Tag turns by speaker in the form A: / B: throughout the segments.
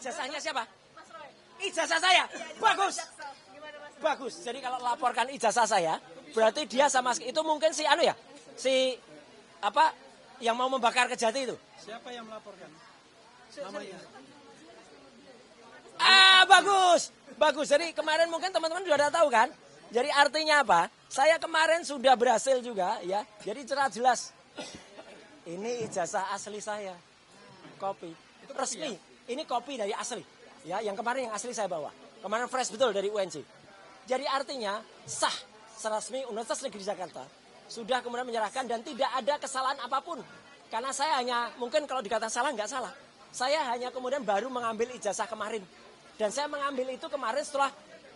A: ijazahnya siapa? Ijazah saya. Bagus. Bagus. Jadi kalau laporkan ijazah saya, berarti dia sama itu mungkin si anu ya? Si apa yang mau membakar Kejati itu?
B: Siapa yang melaporkan? Namanya.
A: Bagus. Bagus. Jadi kemarin mungkin teman-teman sudah tahu kan? Jadi artinya apa? Saya kemarin sudah berhasil juga ya. Jadi cerah jelas. Ini ijazah asli saya. Kopi. Itu resmi. Ya? Ini kopi dari asli. Ya, yang kemarin yang asli saya bawa. Kemarin fresh betul dari UNJ. Jadi artinya sah seresmi Universitas Negeri Jakarta sudah kemudian menyerahkan dan tidak ada kesalahan apapun. Karena saya hanya mungkin kalau dikatakan salah nggak salah. Saya hanya kemudian baru mengambil ijazah kemarin. Dan saya mengambil itu kemarin setelah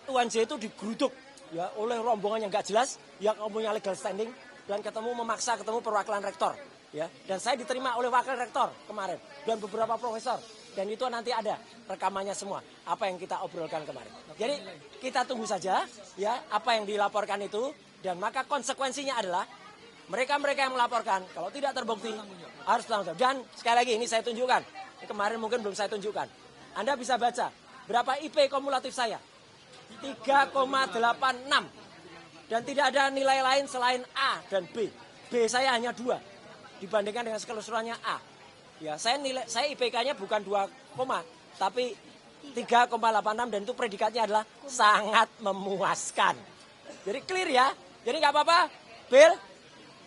A: UNJ itu digeruduk ya oleh rombongan yang nggak jelas yang punya legal standing dan memaksa ketemu perwakilan rektor. Ya, dan saya diterima oleh wakil rektor kemarin dan beberapa profesor dan itu nanti ada rekamannya semua apa yang kita obrolkan kemarin. Jadi kita tunggu saja ya apa yang dilaporkan itu dan maka konsekuensinya adalah mereka yang melaporkan kalau tidak terbukti harus bertanggung jawab. Dan sekali lagi ini saya tunjukkan. Ini kemarin mungkin belum saya tunjukkan. Anda bisa baca berapa IP kumulatif saya 3,86 dan tidak ada nilai lain selain A dan B. B saya hanya 2. Dibandingkan dengan keseluruhannya A. Ya, saya IPK-nya bukan 2, tapi 3,86 dan itu predikatnya adalah sangat memuaskan. Jadi clear ya. Jadi nggak apa-apa, Bill,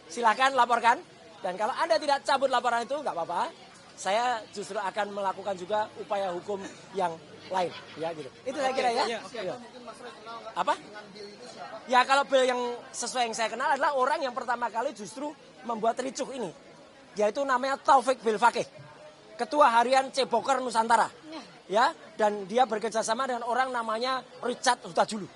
A: silahkan laporkan. Dan kalau Anda tidak cabut laporan itu nggak apa-apa. Saya justru akan melakukan juga upaya hukum yang lain, ya gitu. Itu saya kira ya. Ya. Apa? Ya kalau Bill yang sesuai yang saya kenal adalah orang yang pertama kali justru membuat ricuh ini, yaitu namanya Taufik Bilfakih, Ketua Harian Ceboker Nusantara, ya, dan dia bekerjasama dengan orang namanya Richard Hutajulu.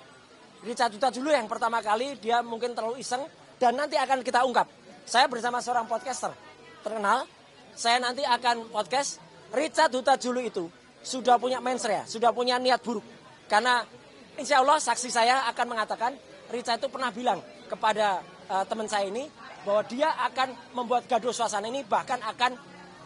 A: Richard Hutajulu yang pertama kali dia mungkin terlalu iseng dan nanti akan kita ungkap. Saya bersama seorang podcaster terkenal, saya nanti akan podcast Richard Hutajulu itu sudah punya mensrea, sudah punya niat buruk, karena insya Allah saksi saya akan mengatakan Richard itu pernah bilang kepada teman saya ini bahwa dia akan membuat gaduh suasana ini bahkan akan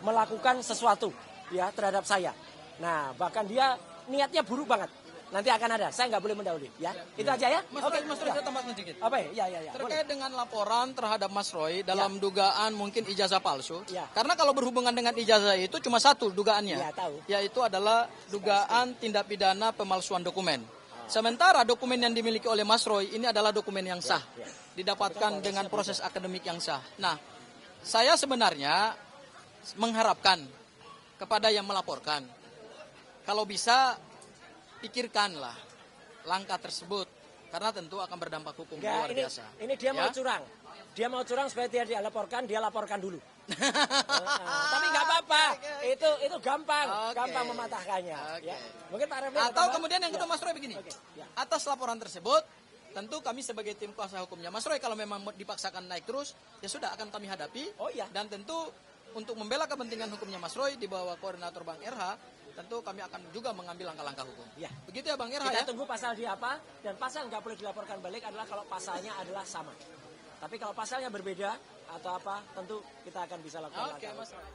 A: melakukan sesuatu ya terhadap saya. Nah bahkan dia niatnya buruk banget. Nanti akan ada. Saya nggak boleh mendahului ya. Itu aja ya.
B: Mas Roy, saya tambahkan sedikit.
A: Apa ya? Ya.
B: Terkait dengan laporan terhadap Mas Roy dalam dugaan mungkin ijazah palsu.
A: Ya.
B: Karena kalau berhubungan dengan ijazah itu cuma satu dugaannya.
A: Ya, tahu.
B: Yaitu adalah dugaan tindak pidana pemalsuan dokumen. Sementara dokumen yang dimiliki oleh Mas Roy ini adalah dokumen yang sah. Didapatkan dengan proses akademik yang sah. Nah, saya sebenarnya mengharapkan kepada yang melaporkan, kalau bisa pikirkanlah langkah tersebut, karena tentu akan berdampak hukum luar biasa.
A: Ini dia mau curang. Dia mau curang supaya dia laporkan, dia laporkan dulu. Tapi nggak apa-apa, itu gampang mematahkannya. Ya. Mungkin Pak Refli
B: atau kemudian yang kedua Mas Roy begini, atas laporan tersebut. Tentu kami sebagai tim kuasa hukumnya Mas Roy kalau memang dipaksakan naik terus, ya sudah akan kami hadapi. Dan tentu untuk membela kepentingan hukumnya Mas Roy di bawah koordinator Bang RH, tentu kami akan juga mengambil langkah-langkah hukum. Ya. Begitu ya Bang RH.
A: Kita tunggu pasal di apa, dan pasal nggak boleh dilaporkan balik adalah kalau pasalnya adalah sama. Tapi kalau pasalnya berbeda atau apa, tentu kita akan bisa lakukan langkah.
B: Mas Roy.